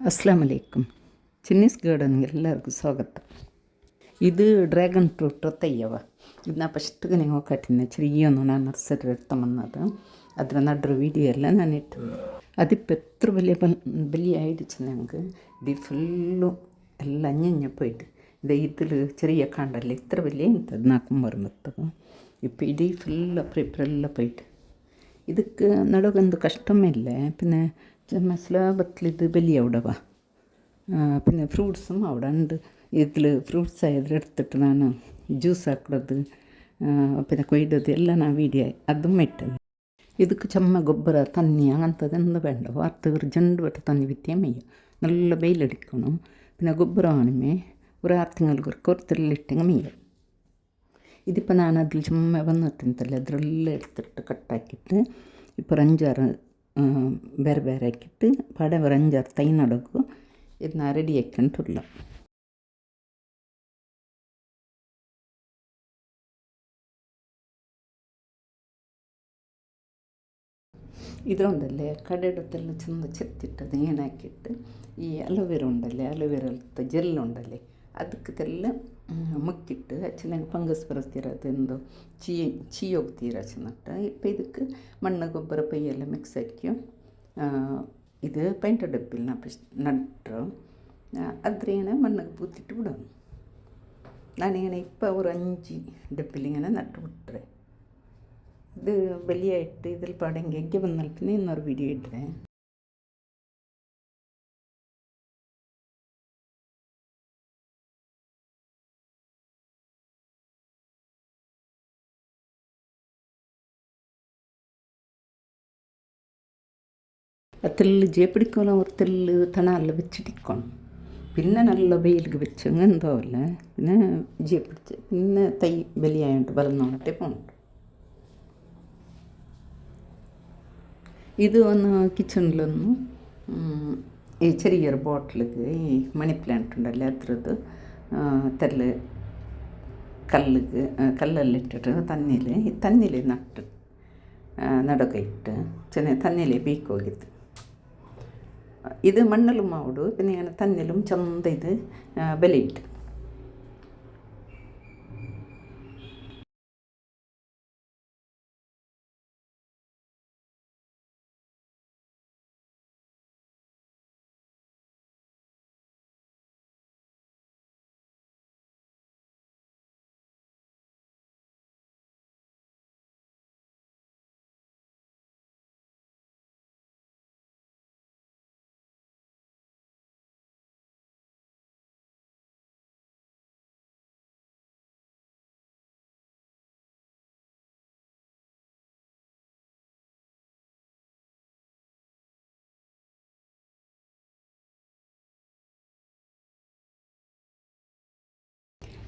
ಅಸ್ಲಾಂ ಅಲೈಕುಮ್. ಚಿನ್ನೀಸ್ ಗಾರ್ಡನ್ಗೆ ಎಲ್ಲರಿಗೂ ಸ್ವಾಗತ. ಇದು ಡ್ರ್ಯಾಗನ್ ಫ್ರೂಟ್ ತಯ್ಯವ. ಇದು ನಾ ಫಸ್ಟ್ಗೆ ನೀವು ಕಟ್ಟಿನ ಚೆರಿಯನ್ನು ನಾನು ನರ್ಸರಿ എടുത്തമന്നത് ಅದರ ನಡ್ರ ವೀಡಿಯೋ ಎಲ್ಲ ನಾನು ಇಟ್ಟು അതിപ്പോൾ എത്ര വലിയ ആയിடுச்சு ഞങ്ങൾക്ക്. ഇത് ഫുള്ളും എല്ലാം അഞ്ഞഞ്ഞ പോയിട്ട് ഇതിൽ ചെറിയ കാണ്ടല്ലേ ഇത്ര വലിയ ಇಂಥದ್ದು 4 ಬರ್ತದೆ. ഇപ്പോൾ ഇടി ഫുള്ള് അപ്പുറം പോയിട്ട് ಇದಕ್ಕೆ ನಡೋಗೊಂದು ಕಷ್ಟಮಿಲ್ಲ. പിന്നെ സ്ലാബത്തിലിത് വലിയ അവിടെവ പിന്നെ ഫ്രൂട്ട്സും അവിടെ ഉണ്ട്. ഇതിൽ ഫ്രൂട്ട്സ് എടുത്തിട്ട് ನಾನು ಜ್ಯೂಸ್ ಹಾಕೋದು പിന്നെ കൊയ്തത് എല്ലാം ನಾನು വീഡിയോ അതും ಇಟ್ಟದು. ಇದಕ್ಕೆ ಚಮ್ಮ ಗೊಬ್ಬರ ತನ್ನಿ അങ്ങനത്തതെന്ത് വേണ്ട. വാർത്ത ജണ്ട് വട്ട തന്നി വിത്തിയാൽ മെയ്യ നല്ല വെയിലടിക്കണം. പിന്നെ ಗೊಬ್ಬರ ആണുമേ ഒരു 6 ತಿಂಗಳಿಗೆ ಕೊರ್ತಲ್ಲಿಟ್ಟಂಗೆ മെയ്യ. ഇതിപ്പോൾ ನಾನು അതിൽ ചുമ്മാ വന്നിട്ടുണ്ടല്ലേ ಅದರಲ್ಲೇ എടുത്തിട്ട് കട്ടാക്കിയിട്ട് ഇപ്പോൾ 5-6 ಬೇರೆ ಬೇರೆ ಹಾಕಿಟ್ಟು ಪಾಡೆ ഒരു 5-6 ತೈ ನಡೋಕು ಇದನ್ನ ರೆಡಿ ಹಾಕ್ಕೊಂಡುಲ್ಲ. ಇದೊಂದಲ್ಲೇ ಕಡೆಡತ್ತೆಲ್ಲ ಚೆಂದ ಚೆತ್ತಿಟ್ಟದು ಏನಾಕಿಟ್ಟು ಈ ಅಲೋವೆರಾ ಉಂಡಲ್ಲೇ ಅಲೋವೆರಾ ಜೆಲ್ ಉಂಡಲ್ಲೇ ಅದಕ್ಕೆಲ್ಲ ಮುಕ್ಕಿಟ್ಟು ಚೆನ್ನಾಗಿ ಫಂಗಸ್ ಬರುತ್ತಿರೋದೊಂದು ಚೀ ಹೋಗ್ತೀರ ಚೆನ್ನಟ್ಟ. ಇപ്പം ಇದಕ್ಕೆ ಮಣ್ಣು ಗೊಬ್ಬರ ಪೈಯೆಲ್ಲ ಮಿಕ್ಸ್ ಹಾಕಿ ഇത് പെയിൻ്റ് ഡപ്പിൽ നട്ടു അത്രയാണ് മണ്ണൊക്കെ പൂത്തിട്ട് വിടും. ഞാനിങ്ങനെ ഇപ്പോൾ ഒരു 5 ഡപ്പിലിങ്ങനെ നട്ടു വിട്ടേ. ഇത് വലിയായിട്ട് ഇതിൽ പാടെങ്കിൽ എഗ്ഗ വന്നാൽ പിന്നെ ಇನ್ನೊരു വീഡിയോ ഇട്ടേ. തെല്ല് ജേപ്പിടിക്കണം. ഒരു തെല്ല് തണല്ല വെച്ചിട്ടിക്കണം. പിന്നെ നല്ല വെയിലിಗೆ വെച്ചങ്ങ് എന്താവില്ല പിന്നെ ജേപ്പിടിച്ച് പിന്നെ തൈ വലിയായിട്ട് ബലന്നോട്ടെ പോകണ്ട. ഇത് ഒന്ന് കിച്ചണിലൊന്ന് ഈ ചെറിയൊരു ബോട്ടിലിക്ക് ഈ മണി പ്ലാന്റ് ഉണ്ടല്ലേ അത്രത് തെല്ല് കല്ലെല്ലിട്ടിട്ട് തന്നിൽ നട്ട് ನಡಕ ಇಟ್ಟು ಚೆನ್ನಾಗಿ ತನ್ನೆಲೆ ಬೇಕೋಗಿದ್ದು. ഇത് മണ്ണിലും മാവിടും പിന്നെ ഇങ്ങനെ തന്നിലും ചന്ത ഇത് ബലയിട്ട്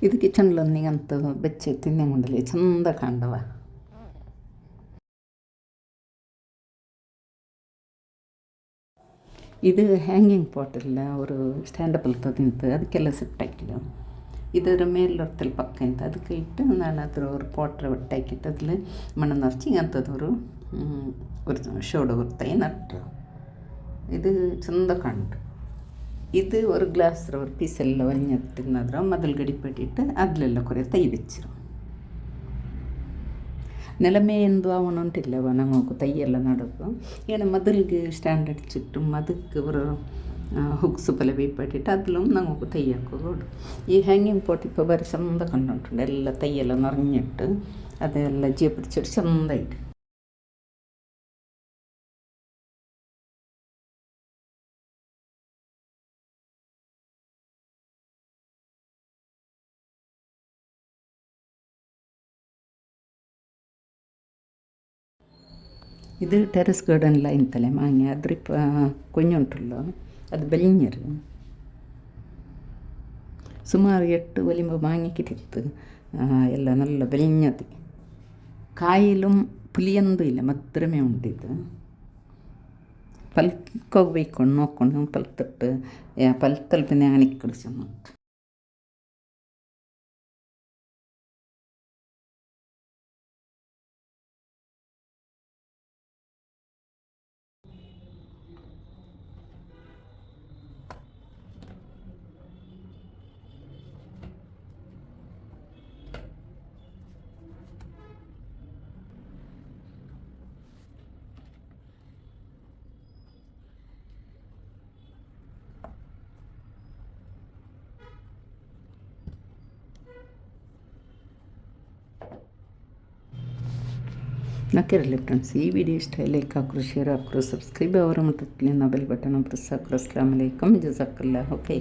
ಇದು ಕಿಚನ್ಲೊಂದಿಗಂತ ಬೆಚ್ಚ ತಿನ್ನಂಗುಂಡಲ್ಲಿ ಚಂದ ಕಾಂಡವ. ಇದು ಹ್ಯಾಂಗಿಂಗ್ ಪಾಟೆಲ್ಲ ಅವರು ಸ್ಟ್ಯಾಂಡಪ್ ತಿಂತು ಅದಕ್ಕೆಲ್ಲ ಸೆಟ್ ಹಾಕಿದ್ದು. ಇದರ ಮೇಲೊರ್ತಲ್ಲಿ ಪಕ್ಕ ಅಂತ ಅದಕ್ಕೆ ಇಟ್ಟು ನಾನು ಅದ್ರ ஒரு ಪಾಟ್ರ ಒಟ್ಟು ಹಾಕಿಟ್ಟು അതിൽ മണ്ണ് നിറച്ച് ഇങ്ങനത്തതൊരു ഒരു ഷോട് തൈ നട്ടു. ഇത് ചന്ത കണ്ടു. ഇത് ഒരു ഗ്ലാസ് ഒരു പീസെല്ലാം വഞ്ഞിട്ടുന്നದ್ರ മതിൽ ಗಡಿಪಟ್ಟಿಟ್ಟು അതിലെಲ್ಲ കുറേ തൈ വെച്ചിരും. നിലമേ എന്തു ആവണോണ്ടില്ലവ ഞങ്ങൾക്ക് തൈയെല്ലാം നടക്കും. ഇങ്ങനെ മതിൽಗೆ ಸ್ಟ್ಯಾಂಡ್ അടിച്ചിട്ടും ಅದಕ್ಕೆ ഒരു ಹುಕ್ಸ್ ಪಲ ಬೇಯ್ಪಟ್ಟಿಟ್ಟು അതിലും ഞങ്ങൾക്ക് തൈ ಹಾಕೋದು. ഈ ഹാങ്ങിങ് പോട്ട് ഇപ്പോൾ ಬರೀ ಚಂದ ಕಂಡುಂಟುಂಡು ಎಲ್ಲ തൈയെല്ലാം നിറഞ്ഞിട്ട് ಅದೆಲ್ಲ ಜೀ പിടിച്ചിട്ട് ಚಂದಾയിട്ട്. ഇത് ടെറസ് ഗാർഡനില ಇಂತಲೇ മാങ്ങ ಅದ್ರಿಪ್ಪ കുഞ്ഞുണ്ടല്ലോ ಅದು ಬೆಳಿഞ്ഞರು ಸುಮಾರು 8 ಒಲಿಂಬ ಮಾങ്ങ ಕಿಟ್ಟಿತ್ತು. ಎಲ್ಲ നല്ല ಬೆಳಿഞ്ഞത് ಕಾಯಿലും പുളിയൊന്നും ഇല്ല മധുരമേ ഉണ്ടിത്. പൽക്കൊക്കെ നോക്കണം പൽത്തിട്ട് പൽത്തൽ പിന്നെ അണിക്കടിച്ചു. ನಕ್ಕಿರಲಿ ಫ್ರೆಂಡ್ಸ್, ಈ ವಿಡಿಯೋ ಇಷ್ಟ ಲೈಕ್ ಹಾಕ್ರು, ಶೇರ್ ಹಾಕ್ರು, ಸಬ್ಸ್ಕ್ರೈಬ್ ಅವರ ಮಟ್ಟದಲ್ಲಿ ಬೆಲ್ ಬಟನ್ ಪ್ರೆಸ್ ಹಾಕ್ರು. ಅಸ್ಸಲಾಮು ಅಲೈಕುಮ್, ಜಜಾಕಲ್ಲಾಹ್. ಓಕೆ.